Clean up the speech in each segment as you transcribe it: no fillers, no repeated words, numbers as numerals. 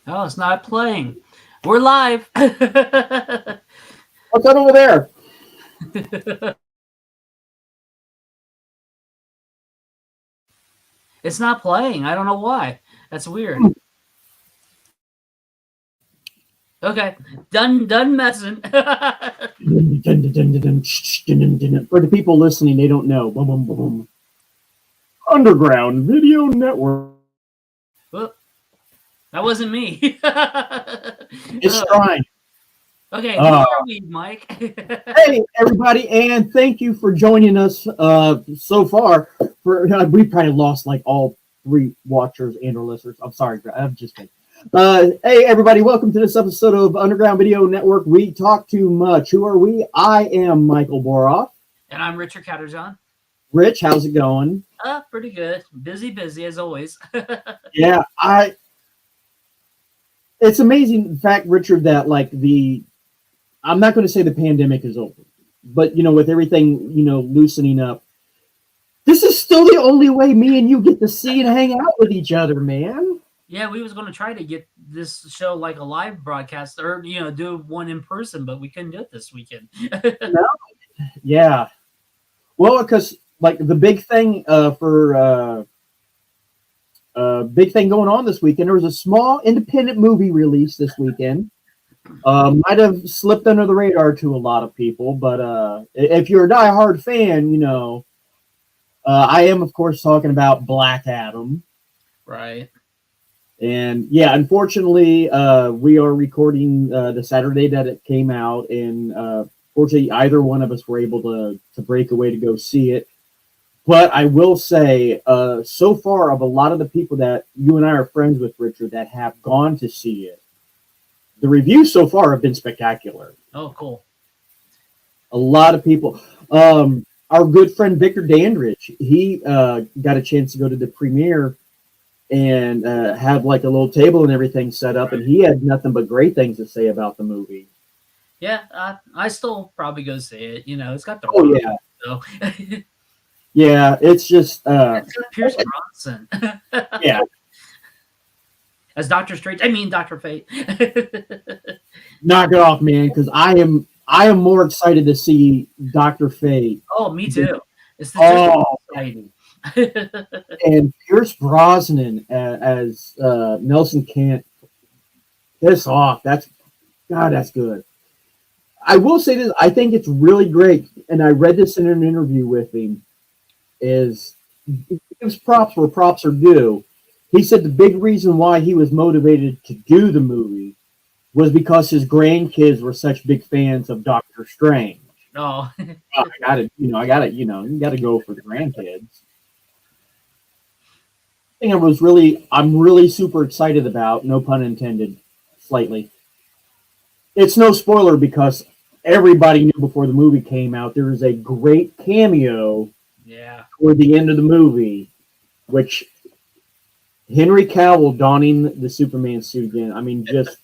Oh, it's not playing. We're live. What's that over there? It's not playing. I don't know why. That's weird. Okay, done messing. For the people listening, they don't know. Boom, boom, boom. Underground Video Network. Whoop, that wasn't me. It's trying. Okay, who are we, Mike? Hey, everybody, and thank you for joining us so far. We probably lost like all 3 watchers and or listeners. I'm sorry, I'm just kidding. Hey, everybody, welcome to this episode of Underground Video Network. We talk too much. Who are we? I am Michael Boroff. And I'm Richard Catterjohn. Rich, how's it going? Pretty good. Busy as always. Yeah, it's amazing, in fact, Richard, that like I'm not going to say the pandemic is over, but with everything, loosening up, this is still the only way me and you get to see and hang out with each other, man. Yeah, we was going to try to get this show like a live broadcast or, do one in person, but we couldn't do it this weekend. No? Yeah. Well, because like the big thing big thing going on this weekend, there was a small independent movie release this weekend. Might have slipped under the radar to a lot of people, but if you're a diehard fan, I am, of course, talking about Black Adam. Right. And yeah, unfortunately, we are recording the Saturday that it came out, and fortunately, either one of us were able to break away to go see it. But I will say, so far, of a lot of the people that you and I are friends with, Richard, that have gone to see it, the reviews so far have been spectacular. Oh, cool. A lot of people. Our good friend Victor Dandridge, he got a chance to go to the premiere and have like a little table and everything set up, and he had nothing but great things to say about the movie. Yeah, I still probably go see it. It's got the yeah. So. Yeah, it's just it's got Pierce Brosnan. Yeah. As Doctor Strange, I mean Dr. Fate. Knock it off, man, because I am more excited to see Dr. Fate. Oh, me too. It's just exciting. And Pierce Brosnan as Nelson Kent. Piss off. That's good. I will say this. I think it's really great, and I read this in an interview with him, is he gives props where props are due. He said the big reason why he was motivated to do the movie was because his grandkids were such big fans of Doctor Strange. Oh. I gotta you gotta go for the grandkids. Thing I'm really super excited about, no pun intended, slightly. It's no spoiler because everybody knew before the movie came out there was a great cameo toward the end of the movie, which Henry Cavill donning the Superman suit again. I mean, just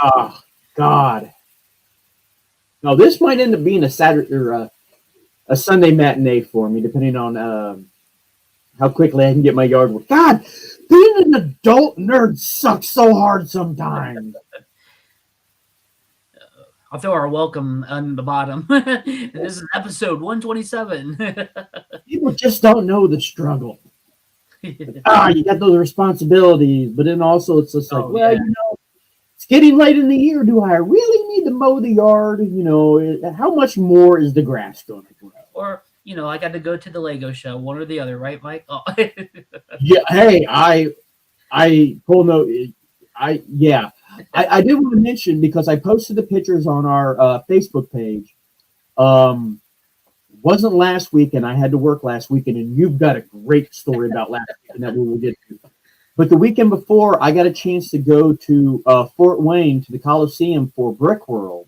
oh God. Now this might end up being a Saturday or a Sunday matinee for me, depending on how quickly I can get my yard work. God, being an adult nerd sucks so hard sometimes. I'll throw our welcome on the bottom. This is episode 127. People just don't know the struggle. You got those responsibilities, but then also it's just like, it's getting late in the year. Do I really need to mow the yard? How much more is the grass going to grow? Or, I got to go to the Lego show, one or the other, right, Mike? Oh. Yeah. Hey, I pull no. I did want to mention, because I posted the pictures on our Facebook page. Wasn't last weekend. I had to work last weekend, and you've got a great story about last weekend that we will get to. But the weekend before, I got a chance to go to Fort Wayne to the Coliseum for Brick World,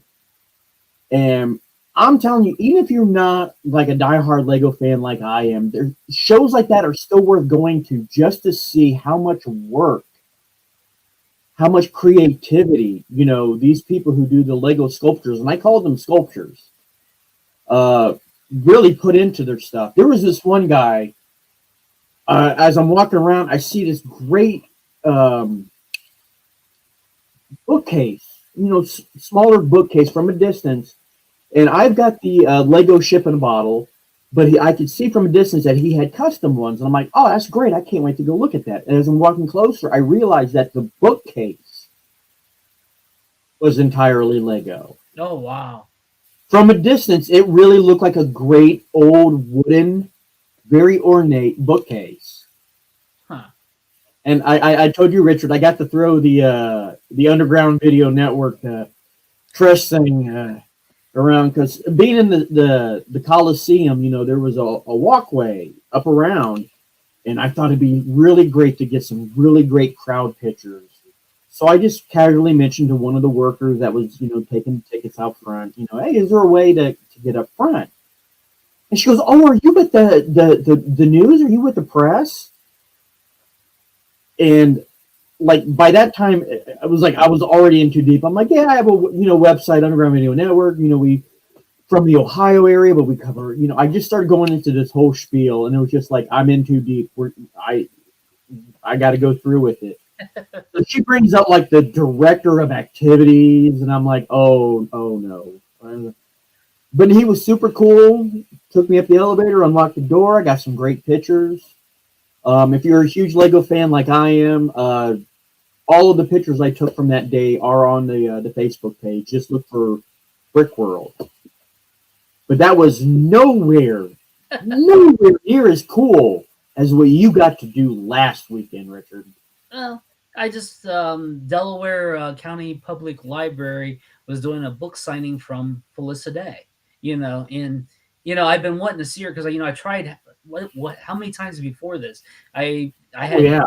and I'm telling you, even if you're not like a diehard Lego fan like I am, there shows like that are still worth going to just to see how much work, how much creativity, these people who do the Lego sculptures, and I call them sculptures, really put into their stuff. There was this one guy, as I'm walking around, I see this great bookcase, smaller bookcase from a distance, and I've got the Lego ship in a bottle, but I could see from a distance that he had custom ones, and I'm like, oh, that's great! I can't wait to go look at that. And as I'm walking closer, I realized that the bookcase was entirely Lego. Oh wow. From a distance, it really looked like a great old wooden, very ornate bookcase. Huh. And I told you, Richard, I got to throw the Underground Video Network Trust thing around because being in the Coliseum, there was a walkway up around, and I thought it'd be really great to get some really great crowd pictures. So I just casually mentioned to one of the workers that was, taking tickets out front, hey, is there a way to get up front? And she goes, oh, are you with the news? Are you with the press? And like by that time, I was already in too deep. I'm like, yeah, I have a website, Underground Video Network. We from the Ohio area, but we cover. I just started going into this whole spiel, and it was just like I'm in too deep. I got to go through with it. So she brings up like the director of activities, and I'm like, oh no. But he was super cool. Took me up the elevator, unlocked the door. I got some great pictures. If you're a huge Lego fan like I am, all of the pictures I took from that day are on the Facebook page. Just look for Brick World. But that was nowhere near as cool as what you got to do last weekend, Richard. Well, I just Delaware County Public Library was doing a book signing from Felissa Day. And I've been wanting to see her because I tried what how many times before this I Oh had yeah,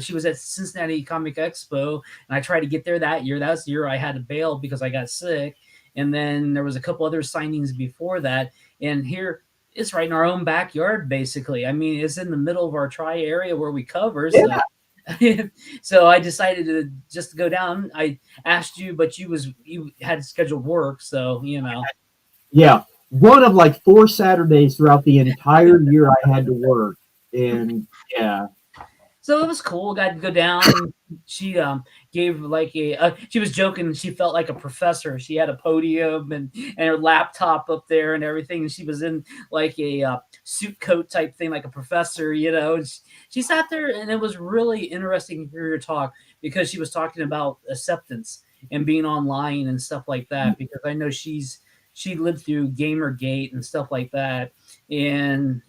she was at Cincinnati Comic Expo, and I tried to get there that year. That was the year I had to bail because I got sick, and then there was a couple other signings before that. And here it's right in our own backyard, basically. I mean, it's in the middle of our tri area where we cover. So yeah, so I decided to just go down. I asked you, but you had scheduled work, so yeah. One of like 4 Saturdays throughout the entire year I had to work, and yeah, So it was cool. Got to go down. She gave like she was joking. She felt like a professor. She had a podium and her laptop up there and everything. And she was in like a suit coat type thing, like a professor, And she sat there, and it was really interesting to hear her talk because she was talking about acceptance and being online and stuff like that. Because I know she lived through Gamergate and stuff like that, and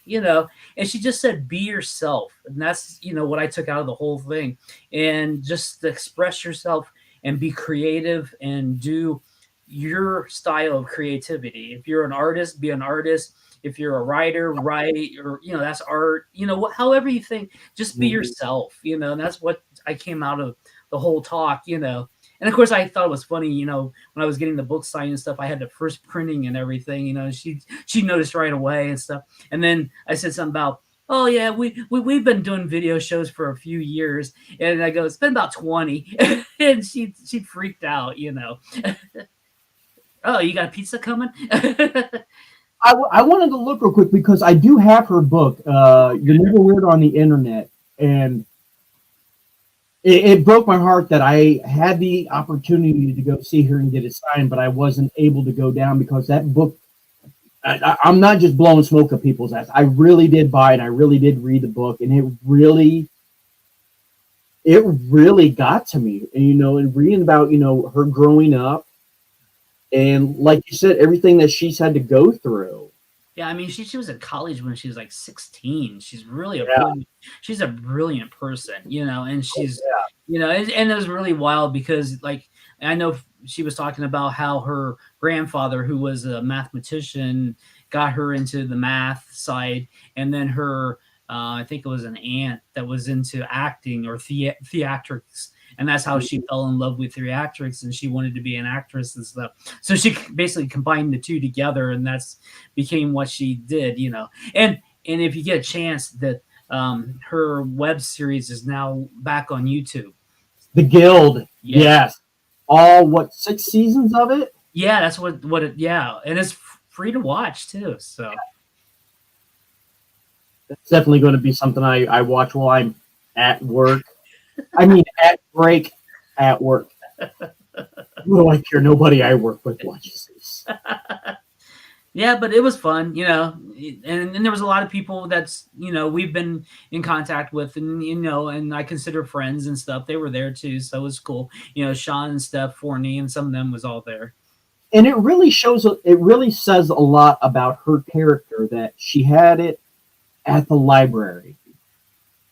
and she just said be yourself, and that's what I took out of the whole thing. And just express yourself and be creative and do your style of creativity. If you're an artist, be an artist. If you're a writer, write, or that's art. However you think, just be yourself. And that's what I came out of the whole talk. And of course I thought it was funny, when I was getting the book signed and stuff, I had the first printing and everything. She noticed right away and stuff. And then I said something about, oh yeah, we've been doing video shows for a few years. And I go, it's been about 20. And she freaked out. Oh, you got a pizza coming? I wanted to look real quick because I do have her book. You're Never Weird on the Internet, and it broke my heart that I had the opportunity to go see her and get it signed, but I wasn't able to go down because that book. I'm not just blowing smoke at people's ass. I really did buy it. I really did read the book, and it really got to me. And reading about her growing up, and like you said, everything that she's had to go through. Yeah, I mean, she was in college when she was like 16. She's really Yeah, she's a brilliant person, and she's, yeah. and it was really wild because like I know she was talking about how her grandfather, who was a mathematician, got her into the math side, and then her, I think it was an aunt that was into acting or theatrics, and that's how she fell in love with theatrics, and she wanted to be an actress and stuff. So she basically combined the two together, and that's became what she did. And if you get a chance, that her web series is now back on YouTube. The Guild, Yeah, yes. All what 6 seasons of it? yeah, that's what it. Yeah, and it's free to watch too. So It's definitely going to be something I watch while I'm at work. I mean, at break at work. What do I care? Nobody I work with watches this. Yeah, but it was fun, and there was a lot of people that's we've been in contact with, and and I consider friends and stuff. They were there too, so it was cool. Sean and Steph Forney and some of them was all there. And it really shows. It really says a lot about her character that she had it at the library.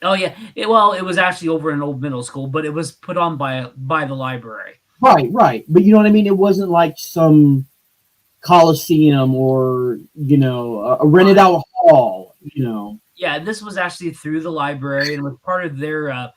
Oh yeah, well, it was actually over in old middle school, but it was put on by the library. Right, right. But you know what I mean? It wasn't like some coliseum or a rented out hall. Yeah, this was actually through the library and was part of their.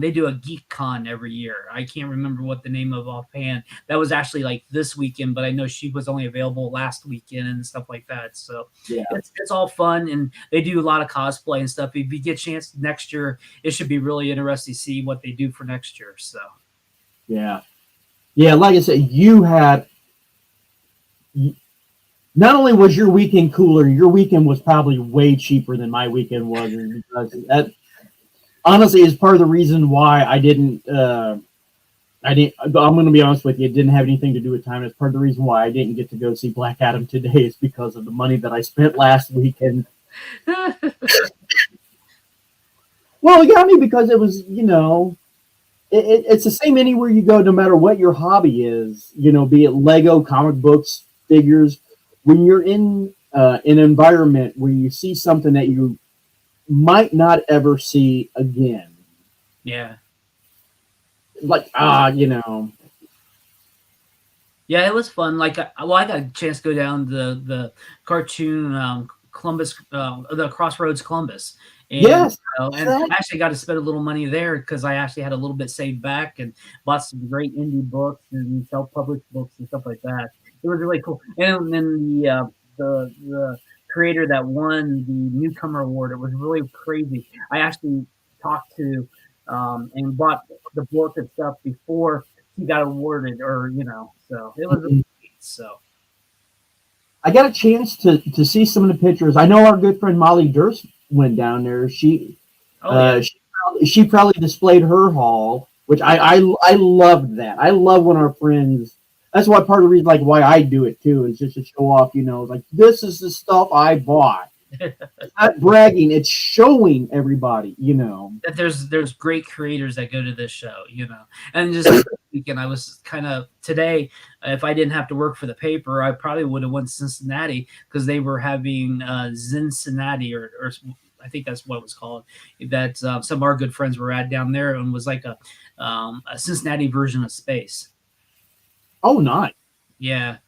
They do a geek con every year. I can't remember what the name of offhand. That was actually like this weekend, but I know she was only available last weekend and stuff like that. So Yeah, it's all fun, and they do a lot of cosplay and stuff. If you get a chance next year, it should be really interesting to see what they do for next year. So yeah, yeah. Like I said, not only was your weekend cooler, your weekend was probably way cheaper than my weekend was, because that honestly is part of the reason why I didn't. I didn't. I'm going to be honest with you. It didn't have anything to do with time. It's part of the reason why I didn't get to go see Black Adam today is because of the money that I spent last weekend. Well, it got me because it was, it's the same anywhere you go, no matter what your hobby is, be it Lego, comic books, figures. When you're in an environment where you see something that you might not ever see again, yeah. like, Yeah, it was fun. Like, I got a chance to go down the cartoon Columbus, the Crossroads Columbus, and yes, and I actually got to spend a little money there because I actually had a little bit saved back and bought some great indie books and self-published books and stuff like that. It was really cool. And then the creator that won the newcomer award, it was really crazy. I actually talked to and bought the book and stuff before he got awarded, or so it was so. I got a chance to see some of the pictures. I know our good friend Molly Durst went down there. She Oh yeah. she probably displayed her haul, which I loved that. I love when our friends. That's why part of the reason like why I do it too is just to show off. Like this is the stuff I bought. It's not bragging. It's showing everybody. That there's great creators that go to this show, and just like this weekend, I was kind of today. If I didn't have to work for the paper, I probably would have went to Cincinnati because they were having Cincinnati, or I think that's what it was called. That some of our good friends were at down there, and was like a Cincinnati version of Space. Oh, nice. Yeah.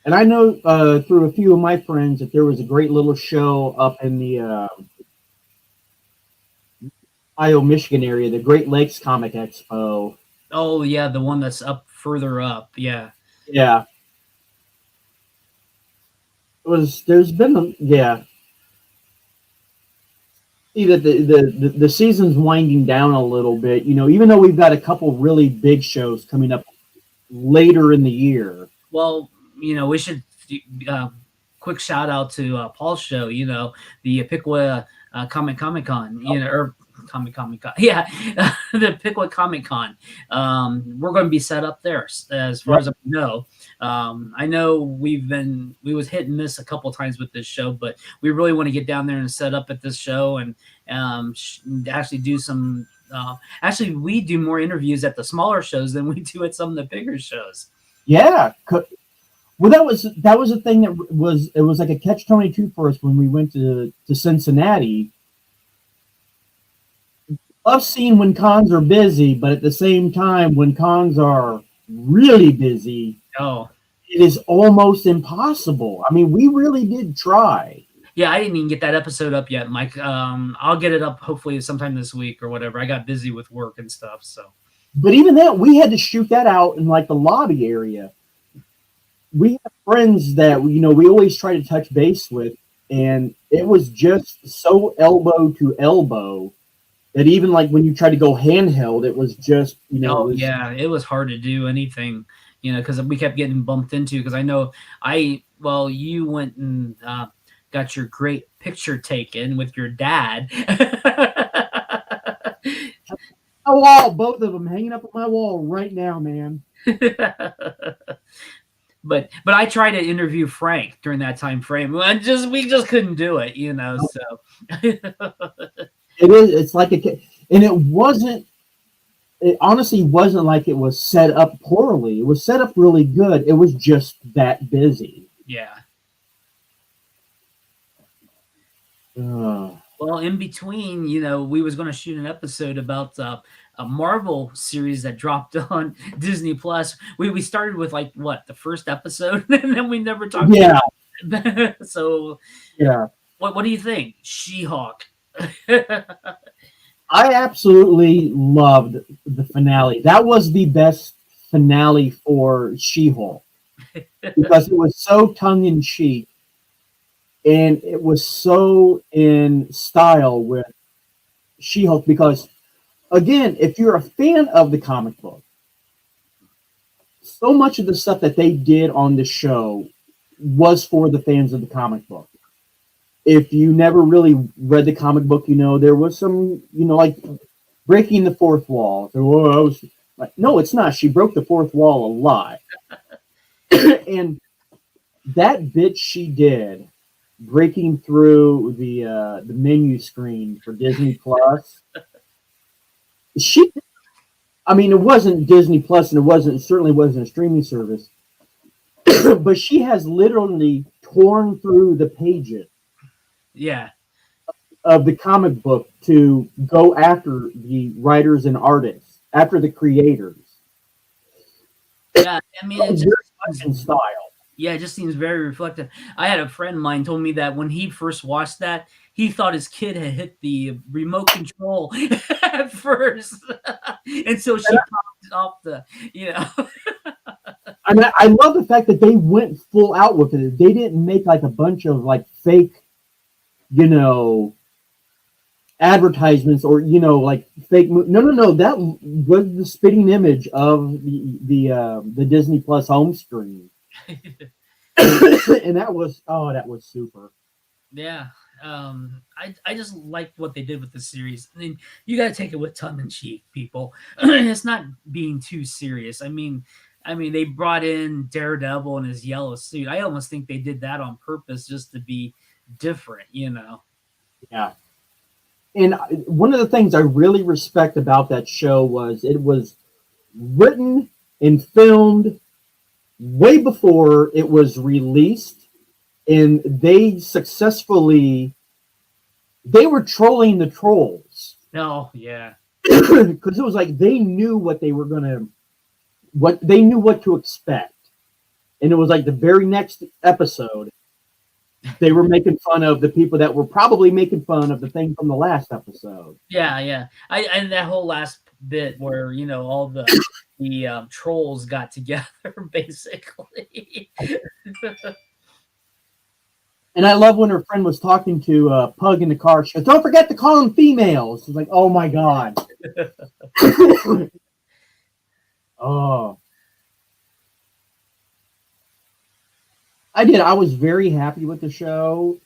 And I know through a few of my friends that there was a great little show up in the Ohio, Michigan area, the Great Lakes Comic Expo. Oh yeah, the one that's up further up. Yeah. Yeah, it was. There's been yeah. See that the season's winding down a little bit. Even though we've got a couple really big shows coming up later in the year. Well, we should uh, quick shout out to Paul's show. The Piqua Comic Con. Or Comic Con. Yeah, the Piqua Comic Con. We're going to be set up there, as far Yep. as I know. I know we was hit and miss a couple times with this show, but we really want to get down there and set up at this show and actually do some. Actually, we do more interviews at the smaller shows than we do at some of the bigger shows. Yeah. Well, that was a thing that was like a catch-22 for us when we went to Cincinnati. Love seeing when cons are busy, but at the same time, when cons are really busy, Oh, it is almost impossible. I mean, we really did try. yeah, I didn't even get that episode up yet, Mike. I'll get it up hopefully sometime this week or whatever. I got busy with work and stuff, so. But even that, we had to shoot that out in like the lobby area. We have friends that we always try to touch base with, and it was just so elbow to elbow that even like when you try to go handheld, it was just Oh yeah, it was hard to do anything, because we kept getting bumped into. Because I know you went and got your great picture taken with your dad. A wall, both of them hanging up on my wall right now, man. But I tried to interview Frank during that time frame. We just couldn't do it, you know. So It is. It's like and it wasn't. It honestly wasn't like it was set up poorly. It was set up really good. It was just that busy. yeah. Uh, Well, in between, you know, we was going to shoot an episode about a Marvel series that dropped on Disney Plus. We started with like what the first episode, and then we never talked. yeah, So, yeah. what do you think, She-Hulk? I absolutely loved the finale. That was the best finale for She-Hulk because it was so tongue in cheek and it was so in style with She-Hulk. Because again, if you're a fan of the comic book, so much of the stuff that they did on the show was for the fans of the comic book. If you never really read the comic book, you know there was some, like breaking the fourth wall. So, I was like, no, it's not. She broke the fourth wall a lot, and that bit she did, breaking through the menu screen for Disney Plus. She, I mean, it wasn't Disney Plus, and certainly wasn't a streaming service, but she has literally torn through the pages Yeah, of the comic book to go after the writers and artists, after the creators. yeah. I mean, it just Very much in style. yeah, it just seems very reflective. I had a friend of mine told me that when he first watched that, he thought his kid had hit the remote control at first, and so she popped off the, you know. I mean, I love the fact that they went full out with it. They didn't make like a bunch of like fake, you know, advertisements or like fake. No. That was the spitting image of the Disney Plus home screen, and that was super. Yeah. I just liked what they did with the series. I mean, you got to take it with tongue in cheek, people. It's not being too serious. I mean, they brought in Daredevil in his yellow suit. I almost think they did that on purpose just to be different, you know. Yeah. And one of the things I really respect about that show was it was written and filmed way before it was released, and they were trolling the trolls Oh, yeah. because it was like they knew they knew what to expect, and it was like the very next episode they were making fun of the people that were probably making fun of the thing from the last episode. Yeah, yeah. And that whole last bit where, all the trolls got together basically. And I love when her friend was talking to Pug in the car. She goes, "Don't forget to call them females." It's like, oh my god. Oh, I did. I was very happy with the show.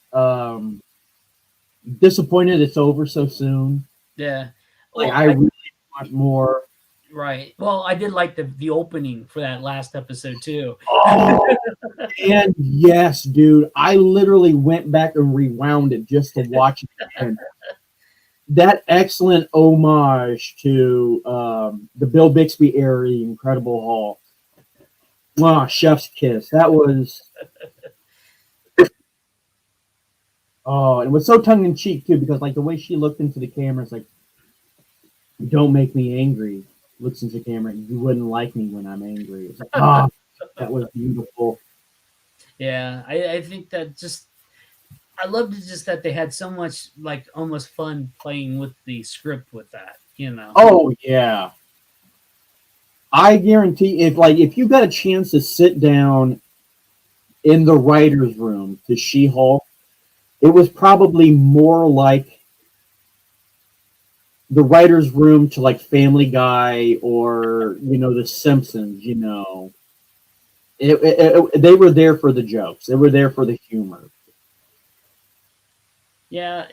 Disappointed it's over so soon. Yeah. Like Well, I really want more. right. Well, I did like the opening for that last episode too. Oh, and yes, dude. I literally went back and rewound it just to watch it again. That excellent homage to the Bill Bixby era, Incredible Hulk. Wow, chef's kiss. That was. Oh, it was so tongue in cheek too, because like the way she looked into the camera, it's like, "Don't make me angry." Looks into the camera, "You wouldn't like me when I'm angry." It's like, that was beautiful. Yeah, I think that just I loved it just that they had so much like almost fun playing with the script with that. Oh yeah, I guarantee if you got a chance to sit down in the writers' room to She-Hulk, it was probably more like the writers' room to like Family Guy or The Simpsons. They were there for the jokes. They were there for the humor. Yeah,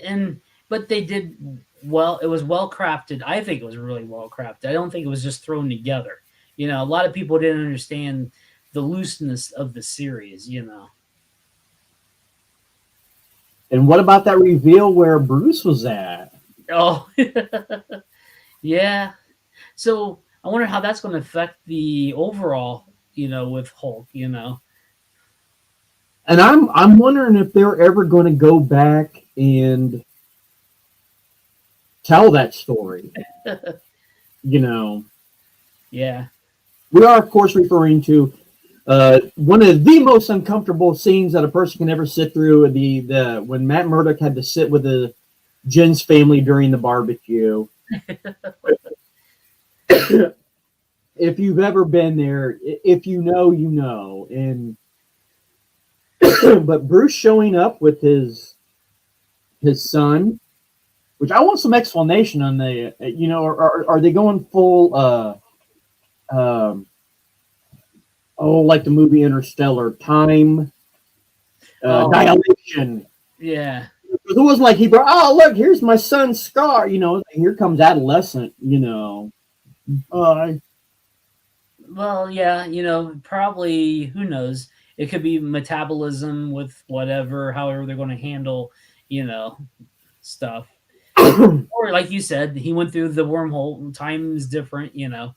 and but they did well. It was well crafted. I think it was really well crafted. I don't think it was just thrown together. A lot of people didn't understand the looseness of the series. And what about that reveal where Bruce was at? Oh, yeah. So I wonder how that's going to affect the overall. With Hulk. And I'm wondering if they're ever going to go back and tell that story. You know, Yeah. we are of course referring to one of the most uncomfortable scenes that a person can ever sit through. The when Matt Murdock had to sit with the Jen's family during the barbecue. If you've ever been there, if you know, you know. And but Bruce showing up with his son, which I want some explanation on the, are they going full, um, oh, like the movie Interstellar, time Oh, dilation. yeah. It wasn't like he brought, oh, look, here's my son's scar, here comes adolescent, uh, Well, yeah, probably who knows? It could be metabolism with whatever, however they're going to handle, you know, stuff. Or like you said, he went through the wormhole. Time is different. yeah.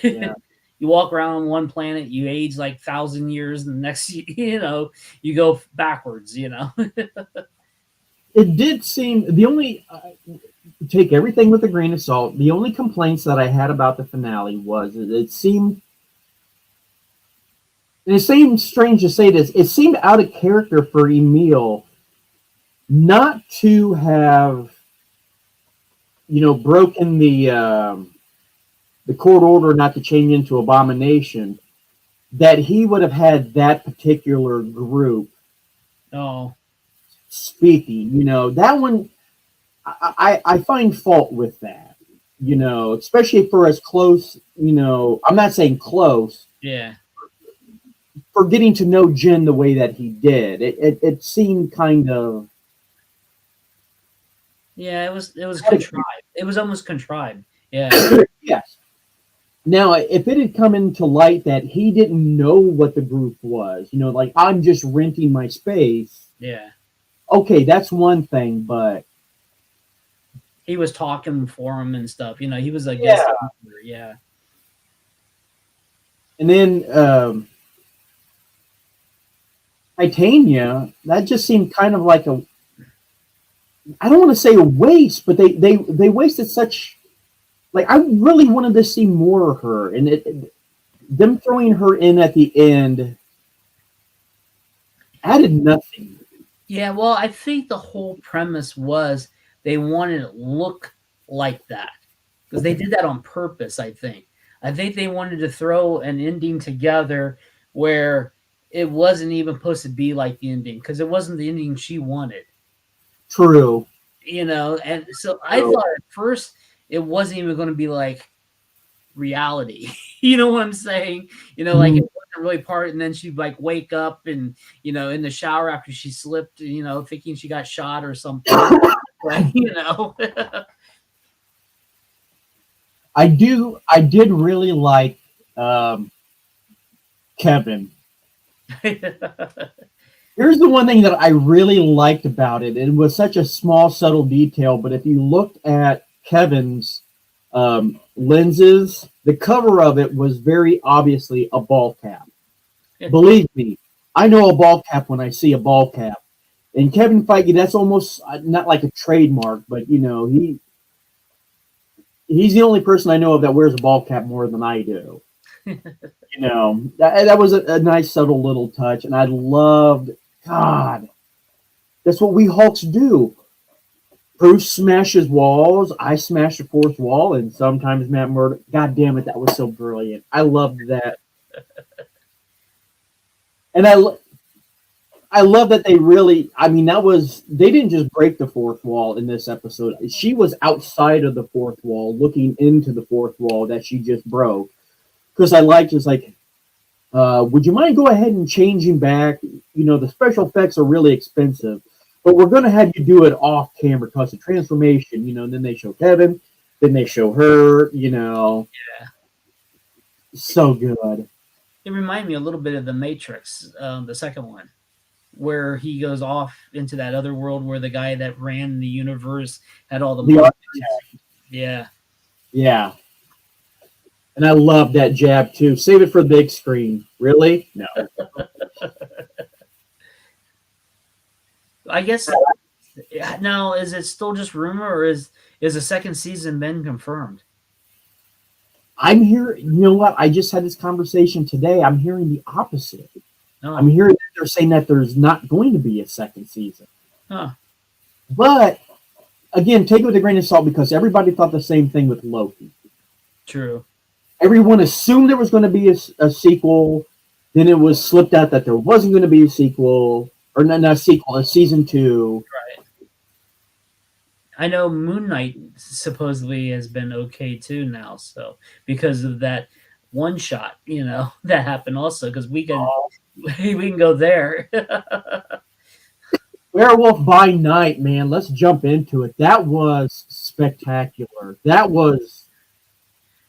You walk around on one planet, you age like 1,000 years, and the next, you go backwards. It did seem the only take everything with a grain of salt. The only complaints that I had about the finale was it seemed, and it seemed strange to say this, it seemed out of character for Emil not to have, broken the court order not to change into Abomination. That he would have had that particular group Oh, speaking. That one I find fault with that. Especially for as close. I'm not saying close yeah. for getting to know Jen the way that he did. It seemed kind of. Yeah, it was contrived. It was almost contrived. Yeah. Yes. Now, if it had come into light that he didn't know what the group was, like I'm just renting my space, Yeah. okay, that's one thing, but He was talking for him and stuff. He was a guest yeah. speaker. Yeah. And then Titania, that just seemed kind of like a, I don't want to say a waste, but they wasted such, like I really wanted to see more of her, and them throwing her in at the end added nothing. Yeah, well, I think the whole premise was they wanted to look like that because they did that on purpose. I think they wanted to throw an ending together where it wasn't even supposed to be like the ending because it wasn't the ending she wanted. True. And so I thought at first it wasn't even going to be like reality. You know what I'm saying? Like it Mhm. wasn't really part, and then she'd like wake up and in the shower after she slipped, thinking she got shot or something. Right? I did really like um, Kevin. Here's the one thing that I really liked about it. It was such a small, subtle detail, but if you looked at Kevin's lenses, the cover of it was very obviously a ball cap. Believe me, I know a ball cap when I see a ball cap. And Kevin Feige, that's almost not like a trademark, but he's the only person I know of that wears a ball cap more than I do. That was a nice subtle little touch, and I loved. God, that's what we Hulks do. Bruce smashes walls, I smash the fourth wall, and sometimes Matt Murdock. God damn it, that was so brilliant. I loved that, and I love that they really. I mean, they didn't just break the fourth wall in this episode. She was outside of the fourth wall, looking into the fourth wall that she just broke. Because I liked just like, would you mind go ahead and changing back? The special effects are really expensive. but we're going to have you do it off camera because the transformation, and then they show Kevin, then they show her, Yeah. so good. It reminded me a little bit of The Matrix, the second one, where he goes off into that other world where the guy that ran the universe had all the The money. art, Yeah. yeah. And I love that jab too. Save it for the big screen. Really? No. I guess now is it still just rumor, or is the second season been confirmed? I'm here. You know what? I just had this conversation today. I'm hearing the opposite. I'm Oh, hearing that they're saying that there's not going to be a second season. huh. But again, take it with a grain of salt because everybody thought the same thing with Loki. True. Everyone assumed there was going to be a sequel. Then it was slipped out that there wasn't going to be a sequel, or not a sequel, a season 2. Right. I know Moon Knight supposedly has been okay too now, so because of that one shot, that happened also because we can go there. Werewolf by Night, man. Let's jump into it. That was spectacular. That was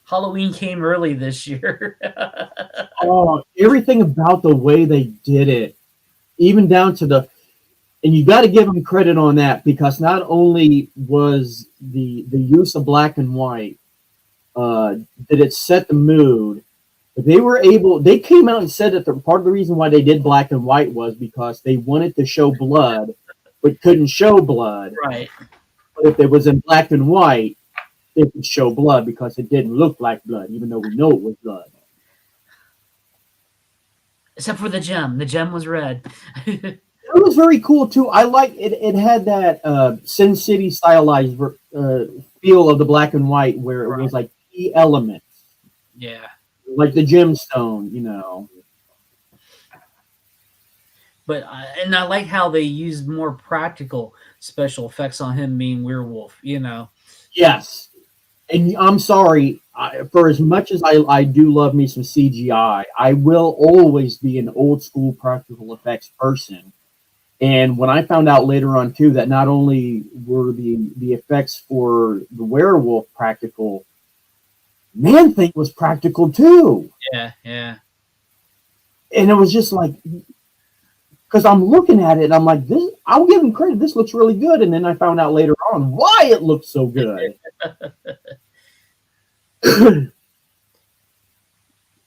Halloween came early this year. everything about the way they did it, even down to and you got to give them credit on that because not only was the use of black and white did it set the mood, but they came out and said that part of the reason why they did black and white was because they wanted to show blood but couldn't show blood. Right. But if it was in black and white, it could show blood because it didn't look like blood, even though we know it was blood. Except for the gem. The gem was red. It was very cool too. I like it. It had that Sin City stylized feel of the black and white, where it was like key elements, Yeah. like the gemstone. But and I like how they used more practical special effects on him being werewolf. Yes, and I'm sorry for as much as I do love me some CGI. I will always be an old school practical effects person. And when I found out later on too that not only were the effects for the werewolf practical, Man Thing was practical too. Yeah. Yeah. And it was just like, because I'm looking at it and I'm like, this. I'll give him credit. This looks really good. And then I found out later on why it looked so good.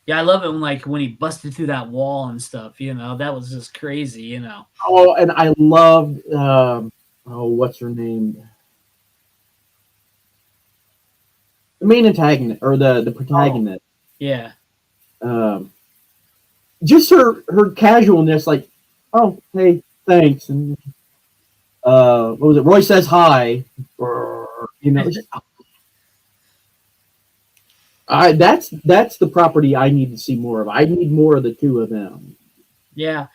Yeah, I love it when he busted through that wall and stuff. That was just crazy. Oh, and I loved. What's her name? The main antagonist or the protagonist. Yeah. Just her casualness, like, oh, hey, thanks, and what was it? Roy says hi, just, that's the property I need to see more of. I need more of the two of them. Yeah.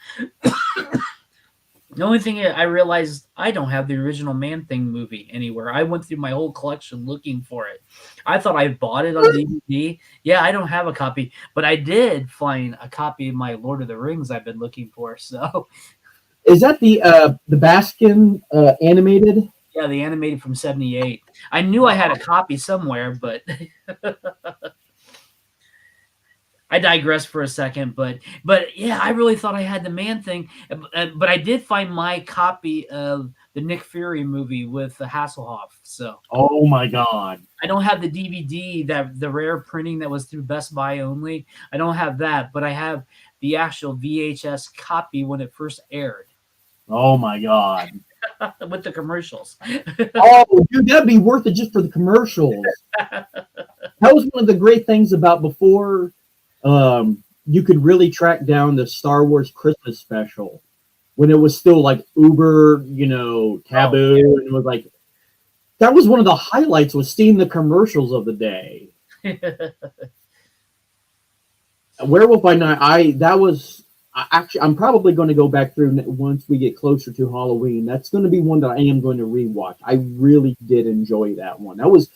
The only thing I realized, I don't have the original Man Thing movie anywhere. I went through my whole collection looking for it. I thought I bought it on DVD. Yeah, I don't have a copy, but I did find a copy of my Lord of the Rings I've been looking for. So, is that the Baskin animated? Yeah, the animated from '78. I knew I had a copy somewhere, but I digress for a second. But yeah, I really thought I had the Man Thing, but I did find my copy of the Nick Fury movie with the Hasselhoff. So, oh my god, I don't have the DVD, that the rare printing that was through Best Buy only. I don't have that, but I have the actual VHS copy when it first aired. Oh my god. With the commercials. Oh, dude, that'd be worth it just for the commercials. That was one of the great things about before you could really track down the Star Wars Christmas special when it was still like uber, taboo. And it was like, that was one of the highlights, was seeing the commercials of the day. Werewolf by Night, I'm probably going to go back through once we get closer to Halloween. That's going to be one that I am going to rewatch. I really did enjoy that one. It was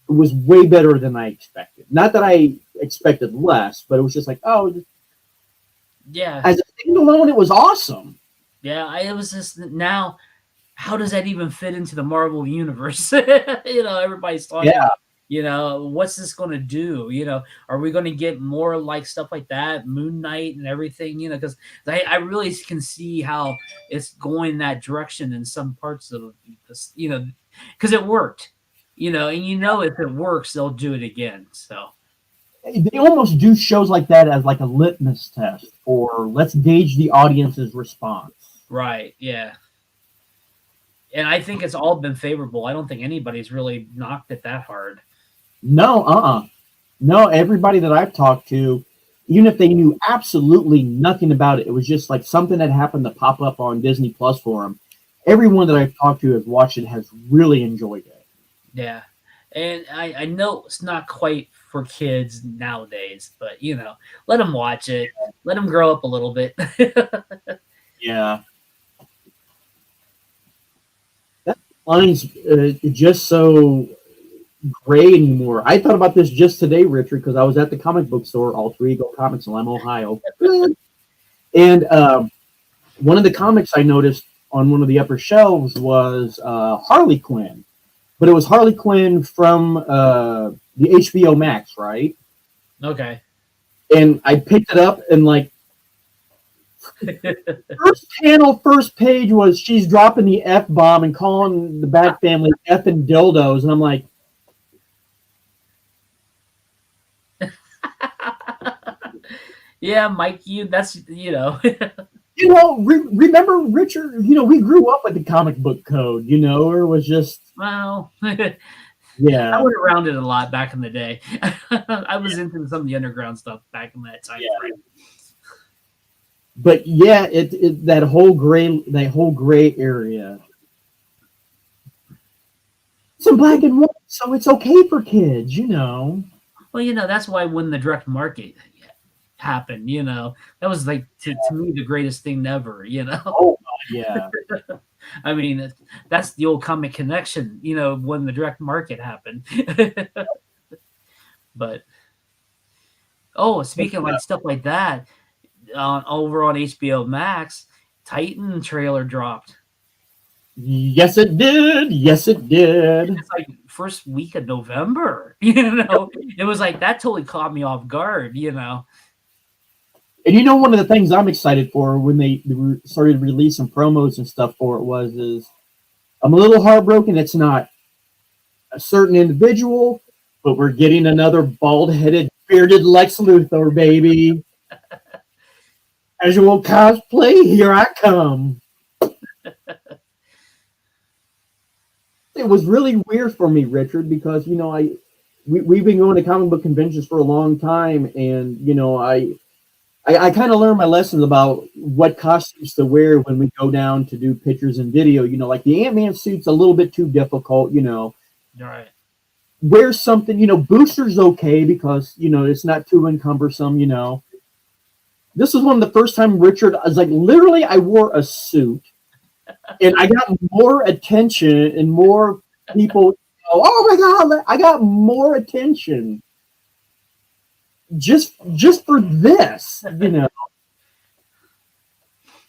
way better than I expected. Not that I expected less, but it was just like, oh, yeah. As a standalone, it was awesome. Yeah, it was just now. How does that even fit into the Marvel universe? Everybody's talking. Yeah, What's this going to do? Are we going to get more like stuff like that, Moon Knight and everything? Because I really can see how it's going that direction in some parts of this. Because it worked. And if it works, they'll do it again. So they almost do shows like that as like a litmus test, or let's gauge the audience's response. right, yeah. And I think it's all been favorable. I don't think anybody's really knocked it that hard. No, no. Everybody that I've talked to, even if they knew absolutely nothing about it, it was just like something that happened to pop up on Disney Plus for them. Everyone that I've talked to has watched it has really enjoyed it. Yeah. And I know it's not quite for kids nowadays, but let them watch it. Let them grow up a little bit. Yeah, that line's just so gray anymore. I thought about this just today, Richard, because I was at the comic book store, Alter Ego Comics in Lima, Ohio, and one of the comics I noticed on one of the upper shelves was Harley Quinn, but it was Harley Quinn from the HBO Max, right? Okay. And I picked it up and like first panel, first page was she's dropping the F bomb and calling the Bat family effing dildos, and I'm like, Yeah, Mike, that's. remember Richard? We grew up with the comic book code, or it was just Well, I yeah, went around it a lot back in the day. I was into some of the underground stuff back in that time yeah. frame. But yeah, that whole gray area. It's in black and white, so it's okay for kids. Well, that's why when the direct market happened, that was like to me the greatest thing ever. Oh yeah. I mean, that's the old comic connection, when the direct market happened. But speaking of like stuff like that, over on HBO Max, Titan trailer dropped. Yes, it did. Yes, it did. It's like first week of November. It was like that totally caught me off guard. And one of the things I'm excited for when they started releasing promos and stuff for it is I'm a little heartbroken. It's not a certain individual, but we're getting another bald-headed, bearded Lex Luthor, baby. Casual cosplay, here I come. It was really weird for me, Richard, because we've been going to comic book conventions for a long time, and I kind of learned my lessons about what costumes to wear when we go down to do pictures and video. Like the Ant-Man suit's a little bit too difficult. All right. Wear something. Booster's okay because it's not too encumbersome. This is one of the first time, Richard. I was like, literally, I wore a suit, and I got more attention and more people. Oh my God! I got more attention just for this.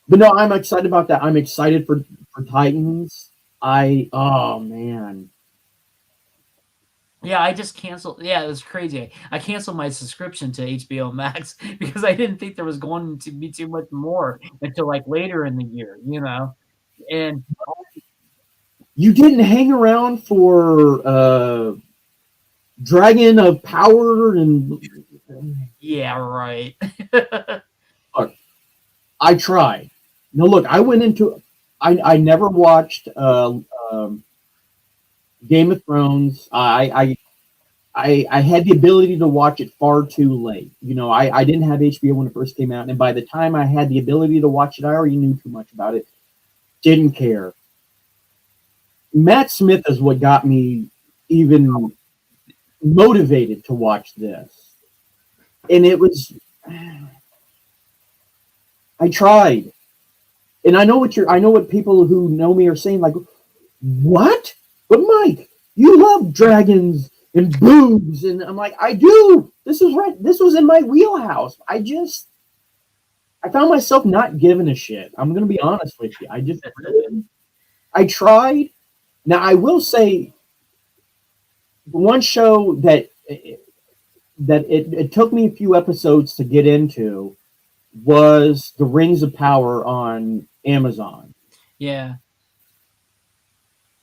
But no, I'm excited about that. I'm excited for Titans. Oh man. Yeah, I just canceled. Yeah, it was crazy. I canceled my subscription to HBO Max because I didn't think there was going to be too much more until like later in the year. And You didn't hang around for Dragon of Power and yeah, right. I tried. No, look, I went into. I never watched Game of Thrones. I had the ability to watch it far too late. I didn't have HBO when it first came out, and by the time I had the ability to watch it, I already knew too much about it. Didn't care. Matt Smith is what got me even motivated to watch this, and it was. I tried, and I know what people who know me are saying. Like, what? But Mike, you love dragons and boobs, and I'm like, I do. This is right. This was in my wheelhouse. I found myself not giving a shit. I'm gonna be honest with you. I just really, I tried. Now I will say the one show that it took me a few episodes to get into was the Rings of Power on Amazon. Yeah.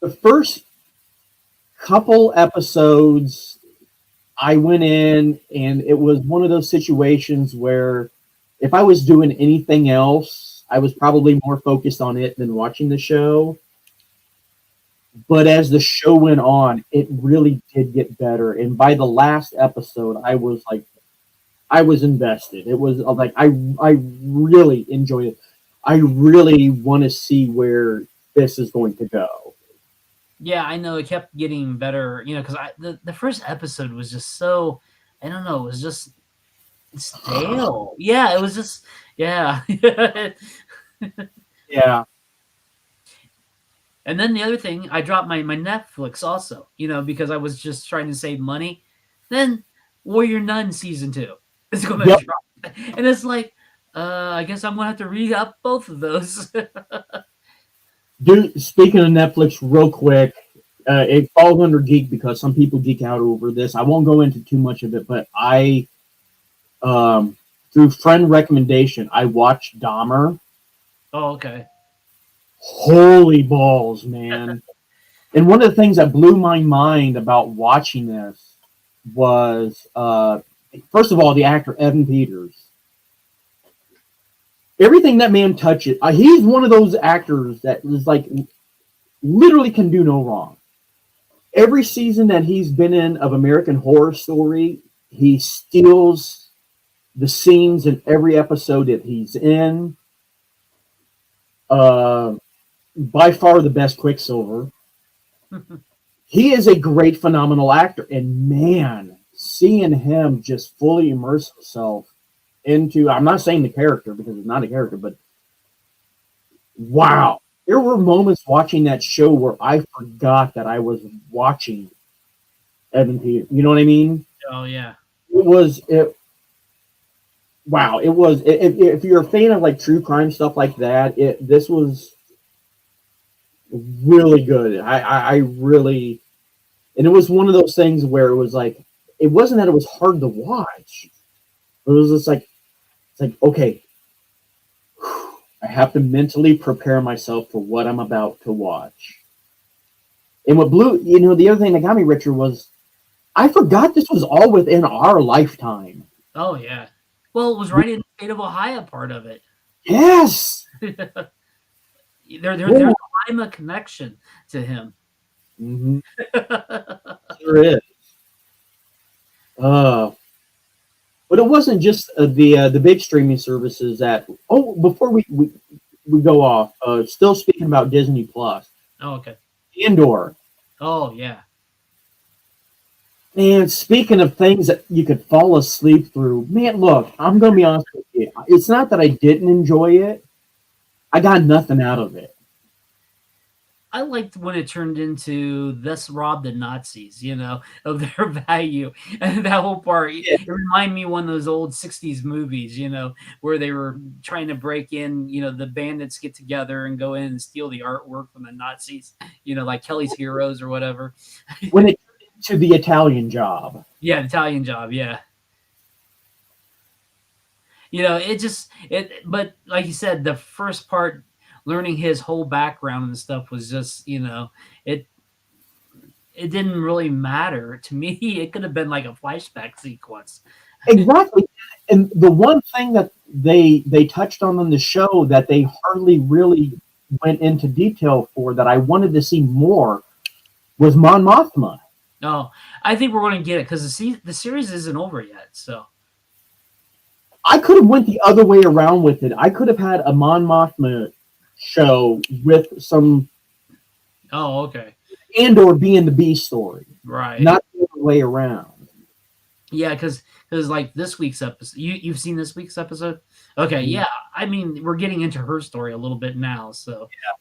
The first couple episodes, I went in, and it was one of those situations where if I was doing anything else, I was probably more focused on it than watching the show. But as the show went on, it really did get better. And by the last episode, I was like, I was invested. It was like I really enjoyed it. I really want to see where this is going to go. Yeah, I know it kept getting better, because the first episode was just so, I don't know, it was just stale. Yeah, it was just, yeah. Yeah. And then the other thing, I dropped my Netflix also, because I was just trying to save money. Then Warrior Nun season 2 is going to Yep. drop, and it's like, I guess I'm going to have to re up both of those. Dude, speaking of Netflix, real quick, it falls under geek because some people geek out over this. I won't go into too much of it, but um, through friend recommendation, I watched Dahmer. Oh, okay. Holy balls, man. And one of the things that blew my mind about watching this was, first of all, the actor Evan Peters. Everything that man touches, he's one of those actors that is like literally can do no wrong. Every season that he's been in of American Horror Story, he steals the scenes in every episode that he's in. Uh, by far the best Quicksilver. He is a great, phenomenal actor, and man, seeing him just fully immerse himself into, I'm not saying the character because it's not a character, but wow. There were moments watching that show where I forgot that I was watching Evan Peters. You know what I mean? Oh, yeah. It. Wow, it was. If you're a fan of like true crime stuff like that, this was really good. I really, and it was one of those things where it was like, it wasn't that it was hard to watch. It was just like, it's like, okay, I have to mentally prepare myself for what I'm about to watch. And what blew, the other thing that got me, Richard, was I forgot this was all within our lifetime. Oh, yeah. Well, it was right in the state of Ohio part of it. Yes. There's a Lima connection to him. Mm-hmm. Sure is. But it wasn't just the big streaming services that. Oh, before we go off, still speaking about Disney Plus. Oh, okay. Andor. Oh, yeah. And speaking of things that you could fall asleep through, man, look, I'm going to be honest with you. It's not that I didn't enjoy it. I got nothing out of it. I liked when it turned into "This robbed the Nazis," of their value, and that whole part. Yeah. It reminded me of one of those old '60s movies, where they were trying to break in. The bandits get together and go in and steal the artwork from the Nazis. Like Kelly's Heroes or whatever. When it turned to the Italian Job. Yeah, Italian Job. Yeah. But like you said, the first part, learning his whole background and stuff, was just, it didn't really matter to me. It could have been like a flashback sequence. Exactly. And the one thing that they touched on the show that they hardly really went into detail for, that I wanted to see more, was Mon Mothma. No, I think we're going to get it because the series isn't over yet. So I could have went the other way around with it. I could have had a Mon Mothma show with some. Oh, okay. Andor being the B story, right? Not the other way around. Yeah, because like this week's episode, you've seen this week's episode. Okay, Mm-hmm. yeah. I mean, we're getting into her story a little bit now, so yeah.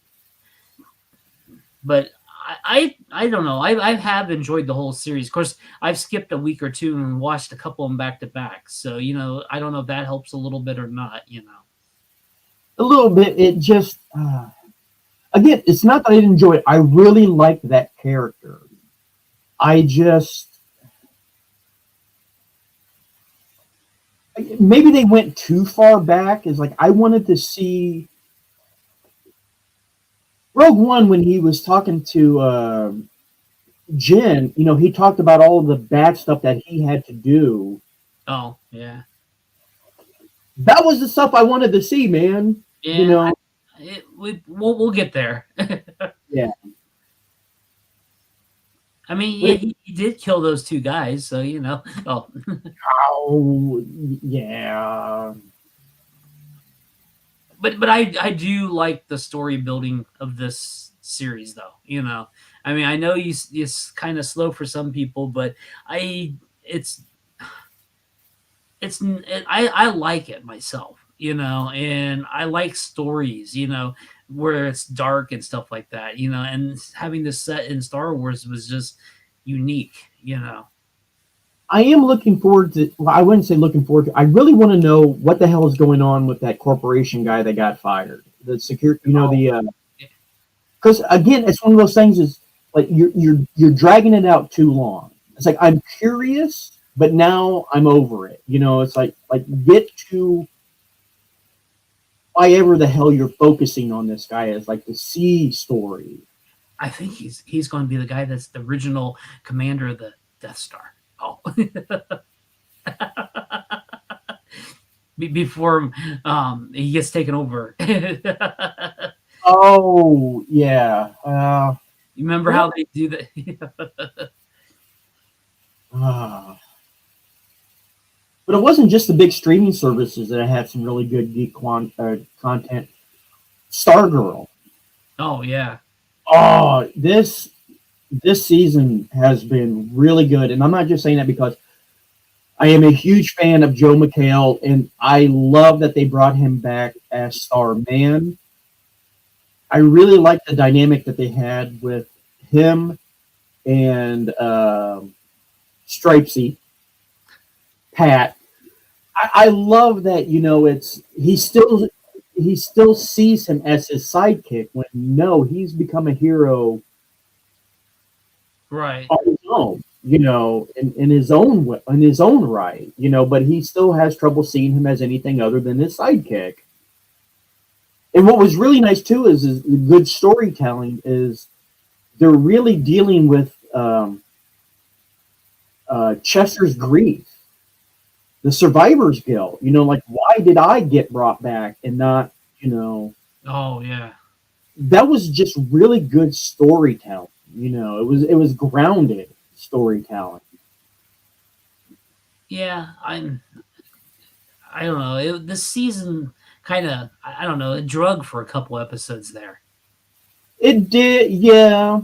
But I don't know. I have enjoyed the whole series. Of course, I've skipped a week or two and watched a couple of them back to back. So I don't know if that helps a little bit or not. a little bit. It just again, it's not that I didn't enjoy it. I really liked that character. I just maybe they went too far back. Is like I wanted to see Rogue One when he was talking to Jin. You know, he talked about all of the bad stuff that he had to do. Oh, yeah. That was the stuff I wanted to see, man. You Yeah, know, we'll get there. yeah. I mean, But yeah, he did kill those 2 guys, so, you know. Oh, oh, yeah. but I do like the story building of this series, though, you know? I mean, I know it's kinda slow for some people, but I it's I like it myself, you know, and I like stories, you know, where it's dark and stuff like that, you know, and having this set in Star Wars was just unique, you know. I am looking forward to. Well, I wouldn't say looking forward to. I really want to know what the hell is going on with that corporation guy that got fired. The security, you know, Oh, the yeah. because again, it's one of those things. Is like you're dragging it out too long. It's like I'm curious, but now I'm over it. You know, it's like get to why ever the hell you're focusing on this guy is like the C story. I think he's going to be the guy that's the original commander of the Death Star. Oh, before he gets taken over. You Oh yeah. remember Well, how they do that? uh, but it wasn't just the big streaming services that had some really good content. Stargirl. Oh yeah. Oh, this season has been really good, and I'm not just saying that because I am a huge fan of Joe McHale, and I love that they brought him back as Starman. I really like the dynamic that they had with him and Stripesy, Pat. I love that it's he still sees him as his sidekick when no, he's become a hero Right. on his own, in his own right, but he still has trouble seeing him as anything other than his sidekick. And what was really nice too is good storytelling is they're really dealing with Chester's grief, the survivor's guilt. Like why did I get brought back and not, Oh yeah. that was just really good storytelling. It was grounded storytelling. Yeah. I don't know. This season kind of I don't know. It drug for a couple episodes there. It did, yeah.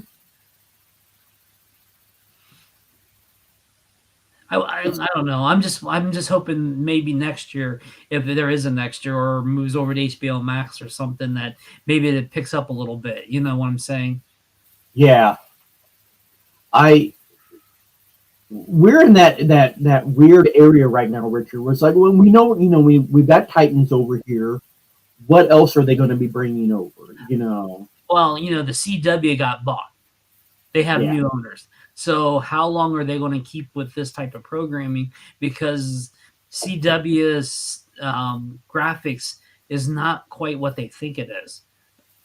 I don't know. I'm just hoping maybe next year, if there is a next year, or moves over to HBO Max or something, that maybe it picks up a little bit. You know what I'm saying? Yeah, I we're in that weird area right now, Richard. Where it's like, well, we know, we've got Titans over here. What else are they going to be bringing over? Well, the CW got bought. They have Yeah, new owners. So how long are they going to keep with this type of programming? Because CW's graphics is not quite what they think it is.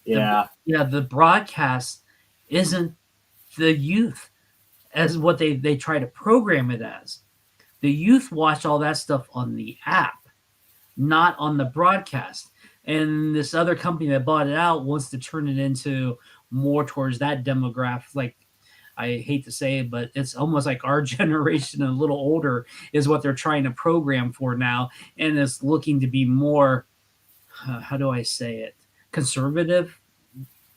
The yeah, Yeah, the broadcast isn't the youth as what they try to program it as. The youth watch all that stuff on the app, not on the broadcast. And this other company that bought it out wants to turn it into more towards that demographic. Like, I hate to say it, but it's almost like our generation and a little older is what they're trying to program for now, and it's looking to be more. How do I say it? Conservative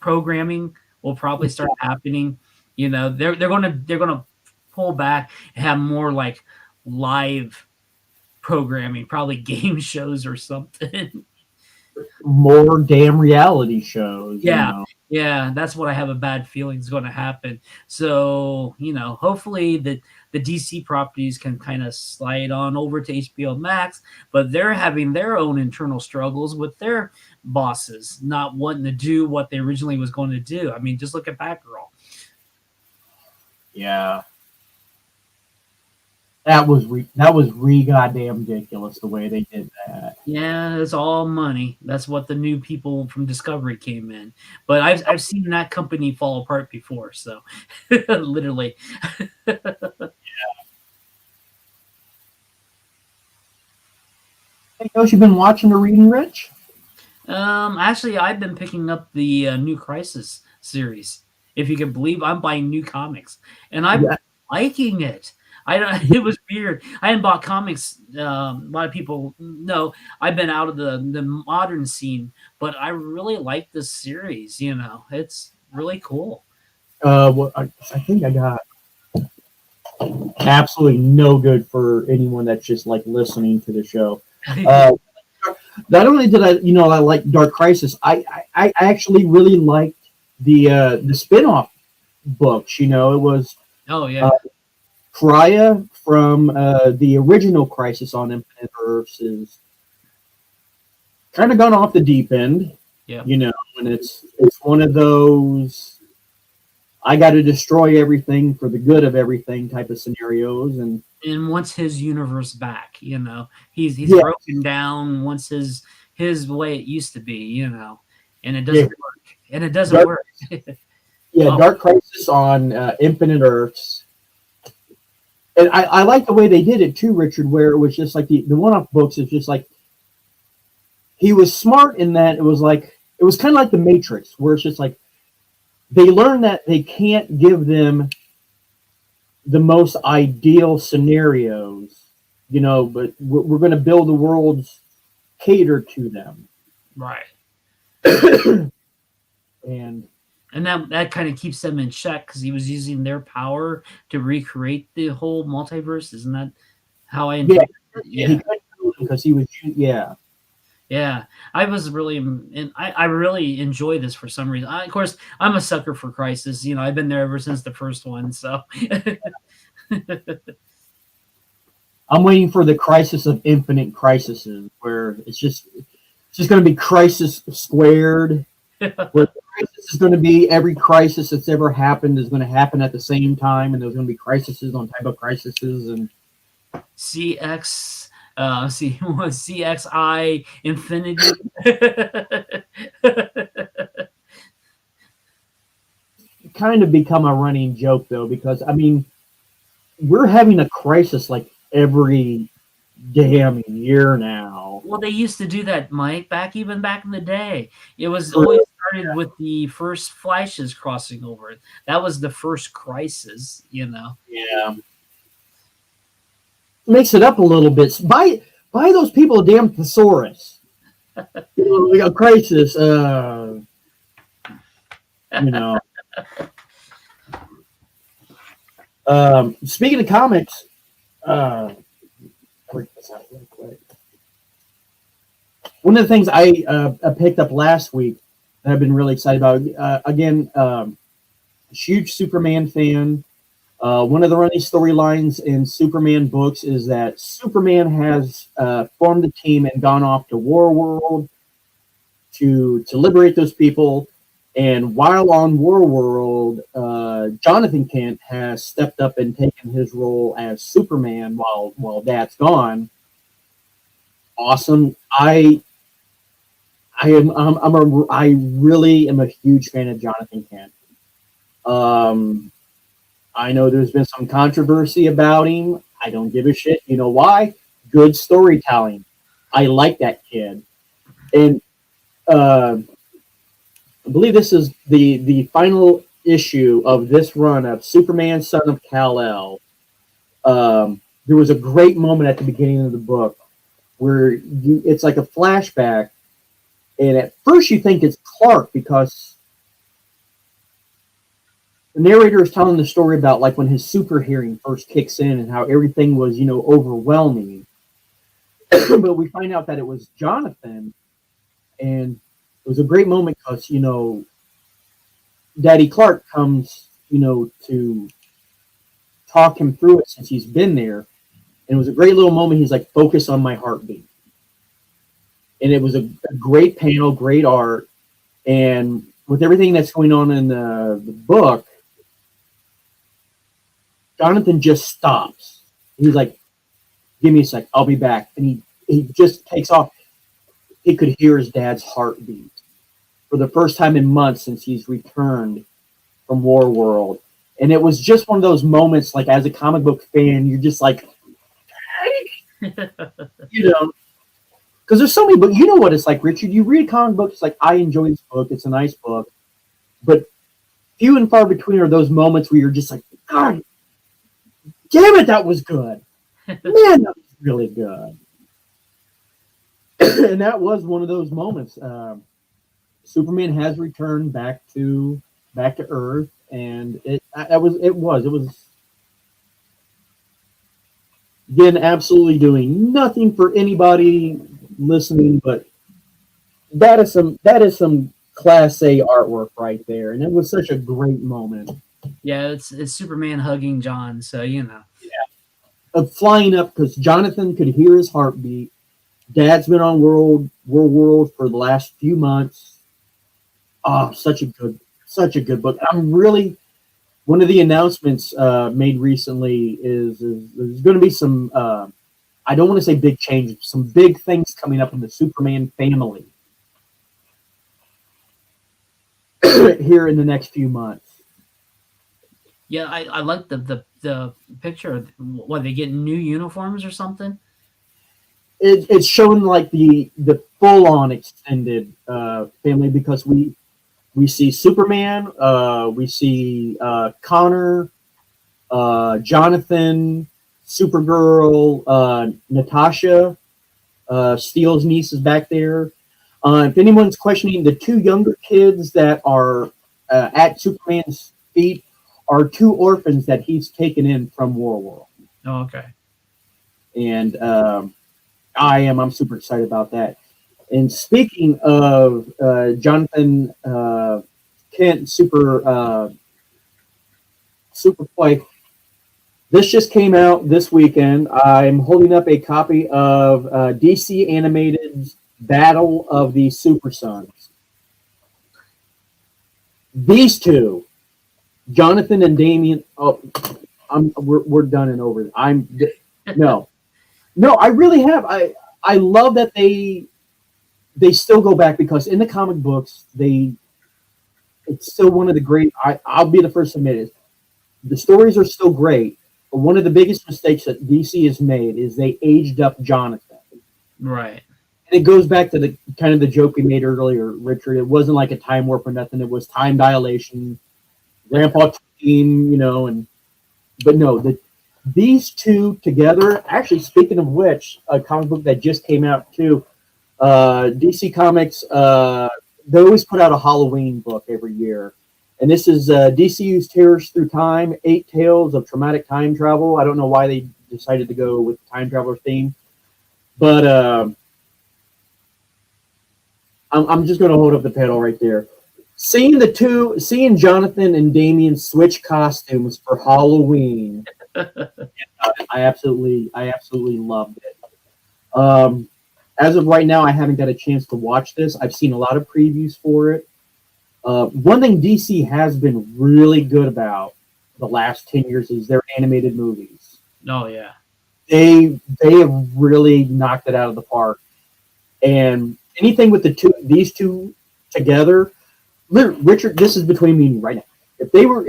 programming will probably start happening. They're gonna pull back and have more like live programming, probably game shows or something. more damn reality shows, you Yeah, know. yeah, that's what I have a bad feeling is going to happen. So, hopefully the DC properties can kind of slide on over to HBO Max, but they're having their own internal struggles with their bosses not wanting to do what they originally was going to do. I mean, just look at Batgirl. Yeah, that was goddamn ridiculous the way they did that. Yeah, it's all money. That's what the new people from Discovery came in. But I've seen that company fall apart before, so literally. Hey, Coach, you been watching or reading, Rich? Actually, I've been picking up the New Crisis series. If you can believe, I'm buying new comics, and I'm Yeah, liking it. I don't. It was weird. I hadn't bought comics. A lot of people know I've been out of the modern scene, but I really like this series. It's really cool. well, I think I got absolutely no good for anyone that's just like listening to the show. Uh, Not only did I like Dark Crisis, I actually really liked the spin-off books. It was Oh uh, yeah, Pariah from the original Crisis on Infinite Earths is kind of gone off the deep end, yeah. and it's one of those I got to destroy everything for the good of everything type of scenarios, and And wants his universe back. He's yeah, broken down. Wants his way it used to be. And it yeah, doesn't work. And it doesn't Dark, work. yeah, Oh, Dark Crisis on Infinite Earths. And I like the way they did it too, Richard, where it was just like the one-off books is just like he was smart in that it was kind of like the Matrix, where it's just like they learn that they can't give them the most ideal scenarios, but we're going to build the worlds cater to them. right. And And that kind of keeps them in check because he was using their power to recreate the whole multiverse. Isn't that how I yeah, interpret it? yeah, he Yeah. couldn't do it because he was, yeah, Yeah, I was really, and I really enjoy this for some reason. Of course, I'm a sucker for Crisis. I've been there ever since the first one. So, I'm waiting for the Crisis of Infinite Crises, where it's just going to be Crisis squared, where the crisis is going to be every crisis that's ever happened is going to happen at the same time, and there's going to be crises on type of crises, and CX, CXI Infinity. kind of become a running joke though, because I mean we're having a crisis like every damn year now. Well, they used to do that, Mike, even back in the day. It was always started with the first flashes crossing over. That was the first crisis. Yeah, mix it up a little bit. Buy those people a damn thesaurus. Like a crisis. You know. Speaking of comics, break this out real quick. One of the things I picked up last week that I've been really excited about. Again, huge Superman fan. One of the running storylines in Superman books is that Superman has formed a team and gone off to War World to liberate those people. And while on War World, Jonathan Kent has stepped up and taken his role as Superman while Dad's gone. Awesome. I really am a huge fan of Jonathan Kent. Um, I know there's been some controversy about him. I don't give a shit. You know why? Good storytelling. I like that kid. And uh, I believe this is the final issue of this run of Superman, Son of Kal-El. There was a great moment at the beginning of the book where it's like a flashback, and at first you think it's Clark because the narrator is telling the story about like when his super hearing first kicks in and how everything was overwhelming. But we find out that it was Jonathan, And it was a great moment because Daddy Clark comes to talk him through it since he's been there, and it was a great little moment. He's like, "Focus on my heartbeat," and it was a great panel, great art, and with everything that's going on in the book, Jonathan just stops. He's like, "Give me a sec, I'll be back," and he just takes off. He could hear his dad's heartbeat for the first time in months since he's returned from War World. And it was just one of those moments, like as a comic book fan, you're just like, you know, because there's so many books. You know what it's like, Richard. You read comic books, it's like, I enjoy this book. It's a nice book. But few and far between are those moments where you're just like, God damn it, that was good. Man, that was really good. And that was one of those moments. Superman has returned back to Earth, and it was again absolutely doing nothing for anybody listening, but that is some class A artwork right there, and it was such a great moment. Yeah, it's Superman hugging John, so Of flying up because Jonathan could hear his heartbeat. Dad's been on World for the last few months. Oh, such a good book. I'm really one of the announcements made recently is there's going to be some. I don't want to say big changes, some big things coming up in the Superman family here in the next few months. yeah. I like the picture. What, they get new uniforms or something? It's showing like the full on extended family because we see Superman, we see Connor, Jonathan, Supergirl, Natasha, Steele's niece is back there. If anyone's questioning, the two younger kids that are at Superman's feet are two orphans that he's taken in from World. Oh, okay. And I'm super excited about that. And speaking of Jonathan Kent, Superboy, this just came out this weekend. I'm holding up a copy of DC Animated's Battle of the Super Sons. These two, Jonathan and Damian. Oh, we're done and over. No, no. I really have. I love that they still go back because in the comic books it's still one of the great. I'll be the first to admit it. The stories are still great, but one of the biggest mistakes that DC has made is they aged up Jonathan. Right. And it goes back to the kind of the joke we made earlier, Richard. It wasn't like a time warp or nothing. It was time dilation. Grandpa team, but no, these two together. Actually, speaking of which, a comic book that just came out too. DC Comics. They always put out a Halloween book every year, and this is DCU's Terrors Through Time: 8 Tales of Traumatic Time Travel. I don't know why they decided to go with the time traveler theme, but I'm just going to hold up the pedal right there. Seeing Jonathan and Damian switch costumes for Halloween, I absolutely loved it. As of right now, I haven't got a chance to watch this. I've seen a lot of previews for it. One thing DC has been really good about the last 10 years is their animated movies. Oh yeah. They have really knocked it out of the park. And anything with these two together, Richard, this is between me and you right now. If they were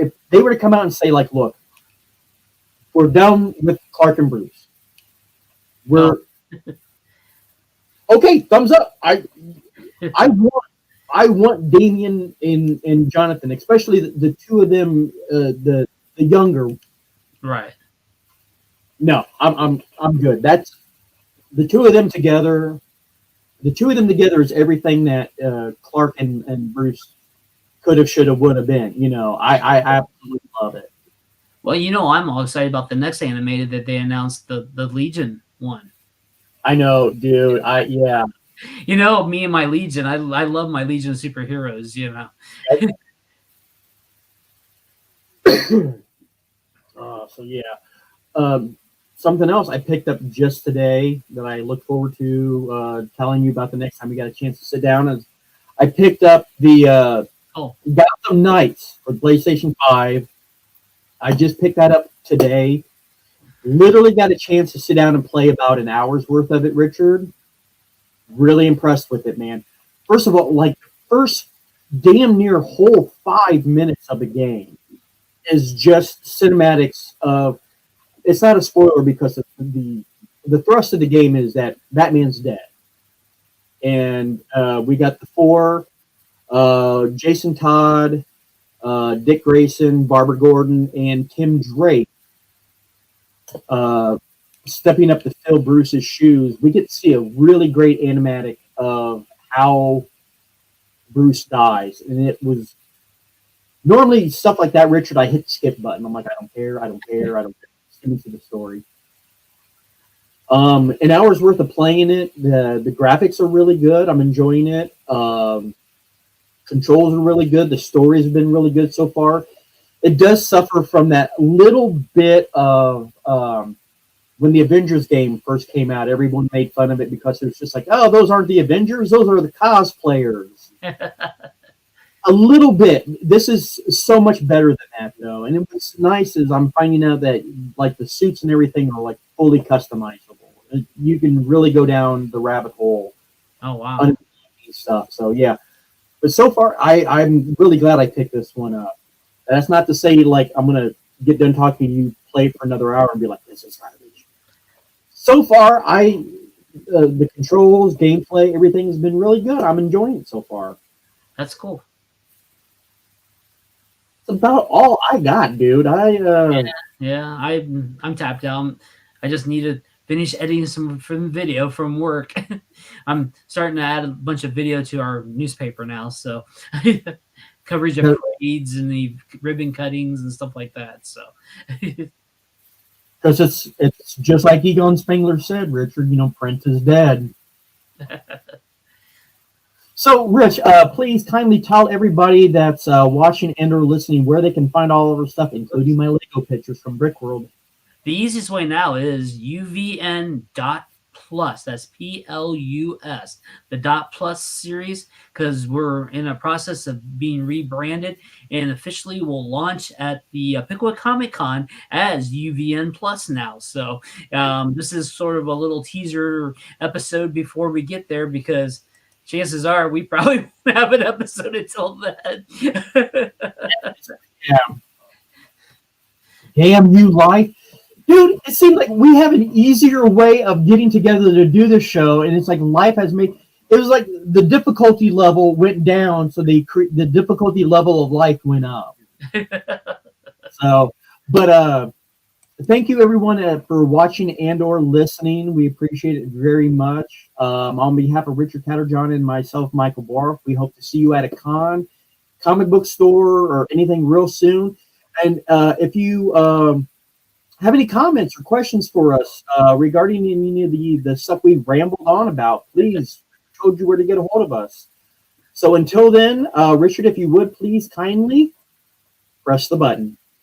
to come out and say like, look, we're done with Clark and Bruce. We're okay. Thumbs up. I want Damian and Jonathan, especially the two of them, the younger. Right. No, I'm good. That's the two of them together. The two of them together is everything that Clark and Bruce could have, should have, would have been. I absolutely love it. Well, I'm all excited about the next animated that they announced, the Legion one. I know, dude. Yeah. Me and my Legion. I love my Legion of superheroes. So yeah. Um, Something else I picked up just today that I look forward to telling you about the next time we got a chance to sit down is I picked up the Oh, Gotham Knights for PlayStation 5. I just picked that up today. Literally got a chance to sit down and play about an hour's worth of it, Richard. Really impressed with it, man. First of all, like first damn near whole 5 minutes of the game is just cinematics of. It's not a spoiler because the thrust of the game is that Batman's dead, and we got the four: Jason Todd, Dick Grayson, Barbara Gordon, and Tim Drake uh, stepping up to fill Bruce's shoes. We get to see a really great animatic of how Bruce dies, and it was normally stuff like that. Richard, I hit the skip button. I'm like, I don't care, I don't care, I don't care. Just give me to the story. An hour's worth of playing it. The graphics are really good. I'm enjoying it. Controls are really good. The story has been really good so far. It does suffer from that little bit of when the Avengers game first came out. Everyone made fun of it because it was just like, oh, those aren't the Avengers. Those are the cosplayers. A little bit. This is so much better than that, though. And what's nice is I'm finding out that like the suits and everything are like fully customizable. You can really go down the rabbit hole. Oh wow. On stuff. So yeah. But so far, I'm really glad I picked this one up. That's not to say like I'm gonna get done talking to you, play for another hour, and be like, this is garbage. So far, the controls, gameplay, everything has been really good. I'm enjoying it so far. That's cool. It's about all I got, dude. Yeah, I'm tapped out. I just need to finish editing some from video from work. I'm starting to add a bunch of video to our newspaper now, so coverage of parades and the ribbon cuttings and stuff like that. So because it's just like Egon Spengler said, Richard. Print is dead. So, Rich, please kindly tell everybody that's watching and or listening where they can find all of our stuff, including my Lego pictures from Brickworld. The easiest way now is UVN.plus. That's PLUS, the dot plus series, because we're in a process of being rebranded and officially will launch at the Pickwick Comic Con as UVN Plus now. So this is sort of a little teaser episode before we get there because chances are we probably won't have an episode until then. Yeah. Damn you, life. Dude, it seems like we have an easier way of getting together to do this show, and it's like life has made it was like the difficulty level went down, so the difficulty level of life went up. So, but thank you everyone for watching and or listening. We appreciate it very much. On behalf of Richard Catterjohn and myself, Michael Barf, we hope to see you at a con, comic book store, or anything real soon. And if you have any comments or questions for us regarding any of the stuff we rambled on about, please told you where to get a hold of us. So until then, Richard, if you would please kindly press the button.